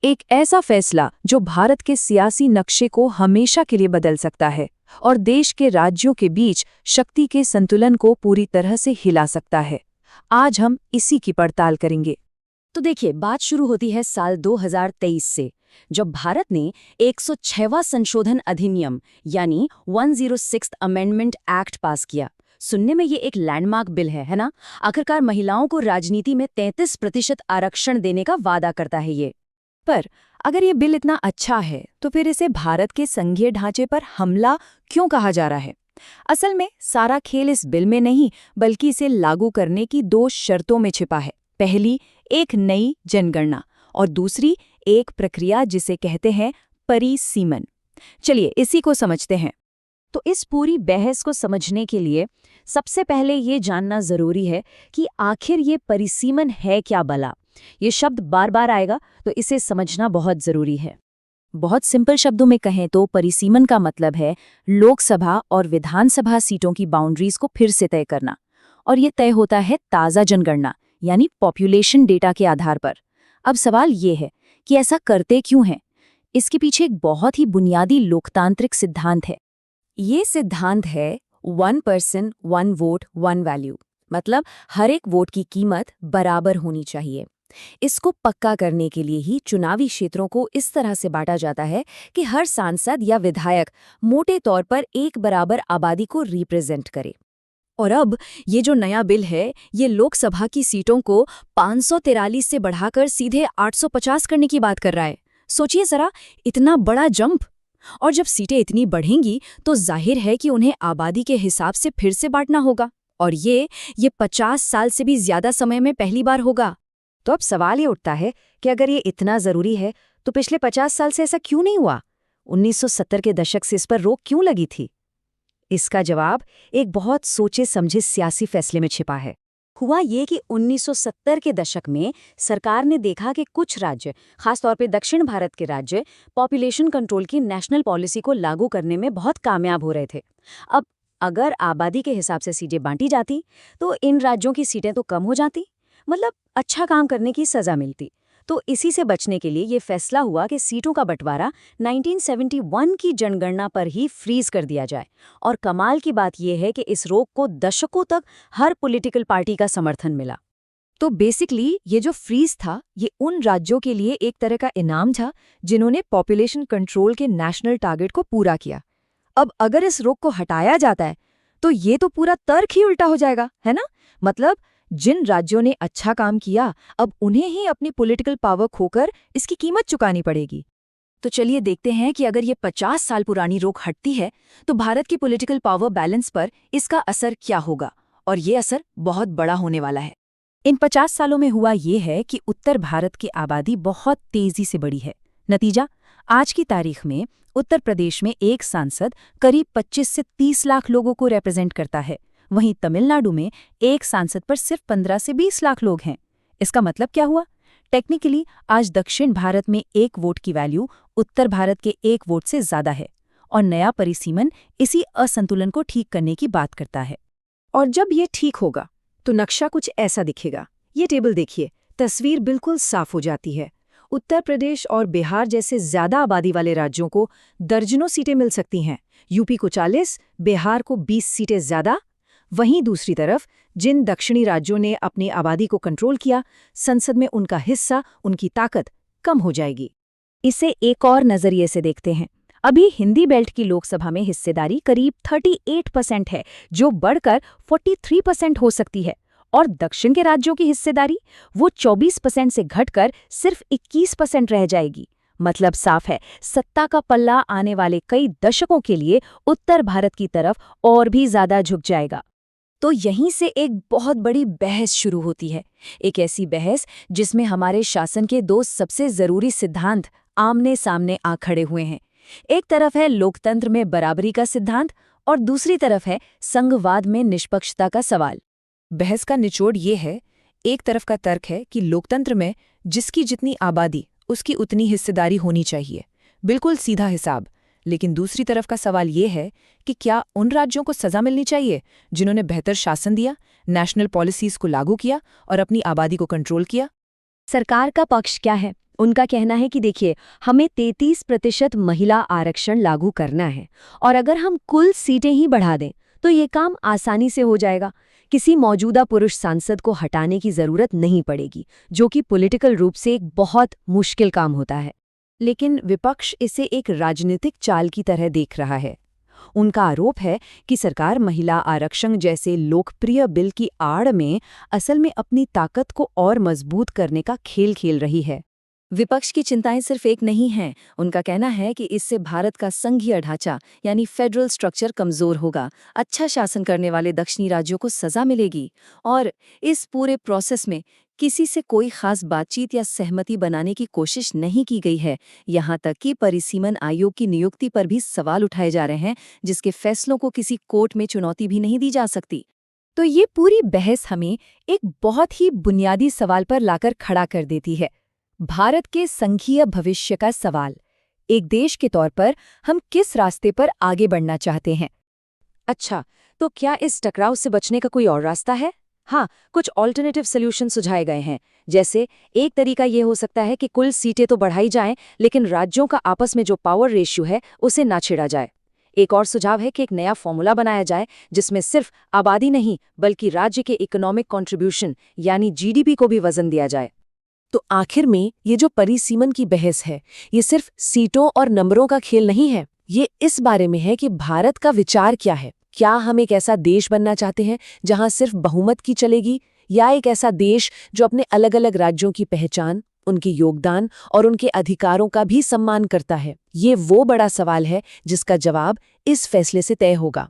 एक ऐसा फैसला जो भारत के सियासी नक्शे को हमेशा के लिए बदल सकता है और देश के राज्यों के बीच शक्ति के संतुलन को पूरी तरह से हिला सकता है। आज हम इसी की पड़ताल करेंगे। तो देखिए, बात शुरू होती है साल 2023 से, जब भारत ने 106वां संशोधन अधिनियम यानी 106th अमेंडमेंट एक्ट पास किया। सुनने में ये एक लैंडमार्क बिल है ना? आखिरकार महिलाओं को राजनीति में 33% आरक्षण देने का वादा करता है ये। पर अगर ये बिल इतना अच्छा है तो फिर इसे भारत के संघीय ढांचे पर हमला क्यों कहा जा रहा है? असल में सारा खेल इस बिल में नहीं, बल्कि इसे लागू करने की दो शर्तों में छिपा है। पहली, एक नई जनगणना, और दूसरी एक प्रक्रिया जिसे कहते हैं परिसीमन। चलिए इसी को समझते हैं। तो इस पूरी बहस को समझने के लिए सबसे पहले ये जानना जरूरी है कि आखिर ये परिसीमन है क्या भला। ये शब्द बार बार आएगा, तो इसे समझना बहुत जरूरी है। बहुत सिंपल शब्दों में कहें तो परिसीमन का मतलब है लोकसभा और विधानसभा सीटों की बाउंड्रीज को फिर से तय करना, और ये तय होता है ताज़ा जनगणना यानी पॉपुलेशन डेटा के आधार पर। अब सवाल ये है कि ऐसा करते क्यों हैं? इसके पीछे एक बहुत ही बुनियादी लोकतांत्रिक सिद्धांत है। ये सिद्धांत है 1 पर्सन 1 वोट 1 वैल्यू, मतलब हर एक वोट की कीमत बराबर होनी चाहिए। इसको पक्का करने के लिए ही चुनावी क्षेत्रों को इस तरह से बांटा जाता है कि हर सांसद या विधायक मोटे तौर पर एक बराबर आबादी को रिप्रेजेंट करे। और अब ये जो नया बिल है, ये लोकसभा की सीटों को 543 से बढ़ाकर सीधे 850 करने की बात कर रहा है। सोचिए जरा, इतना बड़ा जंप। और जब सीटें इतनी बढ़ेंगी तो जाहिर है कि उन्हें आबादी के हिसाब से फिर से बांटना होगा, और ये 50 साल से भी ज्यादा समय में पहली बार होगा। तो अब सवाल ये उठता है कि अगर ये इतना जरूरी है तो पिछले 50 साल से ऐसा क्यों नहीं हुआ? 1970 के दशक से इस पर रोक क्यों लगी थी? इसका जवाब एक बहुत सोचे समझे सियासी फैसले में छिपा है। हुआ ये कि 1970 के दशक में सरकार ने देखा कि कुछ राज्य, खासतौर पे दक्षिण भारत के राज्य, पॉपुलेशन कंट्रोल की नेशनल पॉलिसी को लागू करने में बहुत कामयाब हो रहे थे। अब अगर आबादी के हिसाब से सीटें बांटी जाती तो इन राज्यों की सीटें तो कम हो जाती, मतलब अच्छा काम करने की सजा मिलती। तो इसी से बचने के लिए ये फैसला हुआ कि सीटों का बंटवारा 1971 की जनगणना पर ही फ्रीज कर दिया जाए। और कमाल की बात यह है कि इस रोक को दशकों तक हर पॉलिटिकल पार्टी का समर्थन मिला। तो बेसिकली ये जो फ्रीज था, ये उन राज्यों के लिए एक तरह का इनाम था जिन्होंने पॉपुलेशन कंट्रोल के नेशनल टारगेट को पूरा किया। अब अगर इस रोक को हटाया जाता है तो ये तो पूरा तर्क ही उल्टा हो जाएगा, है ना? मतलब जिन राज्यों ने अच्छा काम किया, अब उन्हें ही अपनी पॉलिटिकल पावर खोकर इसकी कीमत चुकानी पड़ेगी। तो चलिए देखते हैं कि अगर ये 50 साल पुरानी रोक हटती है तो भारत की पॉलिटिकल पावर बैलेंस पर इसका असर क्या होगा, और ये असर बहुत बड़ा होने वाला है। इन 50 सालों में हुआ ये है कि उत्तर भारत की आबादी बहुत तेजी से बढ़ी है। नतीजा, आज की तारीख में उत्तर प्रदेश में एक सांसद करीब 25 से 30 लाख लोगों को रिप्रेजेंट करता है। वहीं तमिलनाडु में एक सांसद पर सिर्फ 15 से 20 लाख लोग हैं। इसका मतलब क्या हुआ? टेक्निकली आज दक्षिण भारत में एक वोट की वैल्यू उत्तर भारत के एक वोट से ज्यादा है, और नया परिसीमन इसी असंतुलन को ठीक करने की बात करता है। और जब ये ठीक होगा तो नक्शा कुछ ऐसा दिखेगा। ये टेबल देखिए, तस्वीर बिल्कुल साफ हो जाती है। उत्तर प्रदेश और बिहार जैसे ज्यादा आबादी वाले राज्यों को दर्जनों सीटें मिल सकती हैं। यूपी को 40, बिहार को 20 सीटें ज्यादा। वहीं दूसरी तरफ जिन दक्षिणी राज्यों ने अपनी आबादी को कंट्रोल किया, संसद में उनका हिस्सा, उनकी ताकत कम हो जाएगी। इसे एक और नजरिए से देखते हैं। अभी हिंदी बेल्ट की लोकसभा में हिस्सेदारी करीब 38% है, जो बढ़कर 43% हो सकती है, और दक्षिण के राज्यों की हिस्सेदारी वो 24% से घटकर सिर्फ 21% रह जाएगी। मतलब साफ है, सत्ता का पल्ला आने वाले कई दशकों के लिए उत्तर भारत की तरफ और भी ज्यादा झुक जाएगा। तो यहीं से एक बहुत बड़ी बहस शुरू होती है, एक ऐसी बहस जिसमें हमारे शासन के दो सबसे जरूरी सिद्धांत आमने सामने आ खड़े हुए हैं। एक तरफ है लोकतंत्र में बराबरी का सिद्धांत, और दूसरी तरफ है संघवाद में निष्पक्षता का सवाल। बहस का निचोड़ ये है, एक तरफ का तर्क है कि लोकतंत्र में जिसकी जितनी आबादी उसकी उतनी हिस्सेदारी होनी चाहिए, बिल्कुल सीधा हिसाब। लेकिन दूसरी तरफ का सवाल ये है कि क्या उन राज्यों को सजा मिलनी चाहिए जिन्होंने बेहतर शासन दिया, नेशनल पॉलिसीज को लागू किया और अपनी आबादी को कंट्रोल किया? सरकार का पक्ष क्या है? उनका कहना है कि देखिए, हमें 33% महिला आरक्षण लागू करना है और अगर हम कुल सीटें ही बढ़ा दें तो ये काम आसानी से हो जाएगा। किसी मौजूदा पुरुष सांसद को हटाने की जरूरत नहीं पड़ेगी, जो कि पॉलिटिकल रूप से एक बहुत मुश्किल काम होता है। लेकिन विपक्ष इसे एक राजनीतिक चाल की तरह देख रहा है। उनका आरोप है कि सरकार महिला आरक्षण जैसे लोकप्रिय बिल की आड़ में असल में अपनी ताकत को और मजबूत करने का खेल खेल रही है। विपक्ष की चिंताएं सिर्फ एक नहीं हैं। उनका कहना है कि इससे भारत का संघीय ढांचा यानी फेडरल स्ट्रक्चर कमजोर होगा, अच्छा शासन करने वाले दक्षिणी राज्यों को सजा मिलेगी और इस पूरे प्रोसेस में किसी से कोई खास बातचीत या सहमति बनाने की कोशिश नहीं की गई है। यहाँ तक कि परिसीमन आयोग की नियुक्ति पर भी सवाल उठाए जा रहे हैं, जिसके फैसलों को किसी कोर्ट में चुनौती भी नहीं दी जा सकती। तो ये पूरी बहस हमें एक बहुत ही बुनियादी सवाल पर लाकर खड़ा कर देती है, भारत के संघीय भविष्य का सवाल। एक देश के तौर पर हम किस रास्ते पर आगे बढ़ना चाहते हैं? अच्छा, तो क्या इस टकराव से बचने का कोई और रास्ता है? हाँ, कुछ ऑल्टरनेटिव सॉल्यूशन सुझाए गए हैं। जैसे एक तरीका ये हो सकता है कि कुल सीटें तो बढ़ाई जाएं, लेकिन राज्यों का आपस में जो पावर रेशियो है उसे ना छेड़ा जाए। एक और सुझाव है कि एक नया फॉर्मूला बनाया जाए जिसमें सिर्फ आबादी नहीं बल्कि राज्य के इकोनॉमिक कंट्रीब्यूशन यानी जीडीपी को भी वजन दिया जाए। तो आखिर में ये जो परिसीमन की बहस है, ये सिर्फ सीटों और नंबरों का खेल नहीं है। ये इस बारे में है कि भारत का विचार क्या है। क्या हम एक ऐसा देश बनना चाहते हैं जहां सिर्फ बहुमत की चलेगी, या एक ऐसा देश जो अपने अलग अलग राज्यों की पहचान, उनके योगदान और उनके अधिकारों का भी सम्मान करता है? ये वो बड़ा सवाल है जिसका जवाब इस फैसले से तय होगा।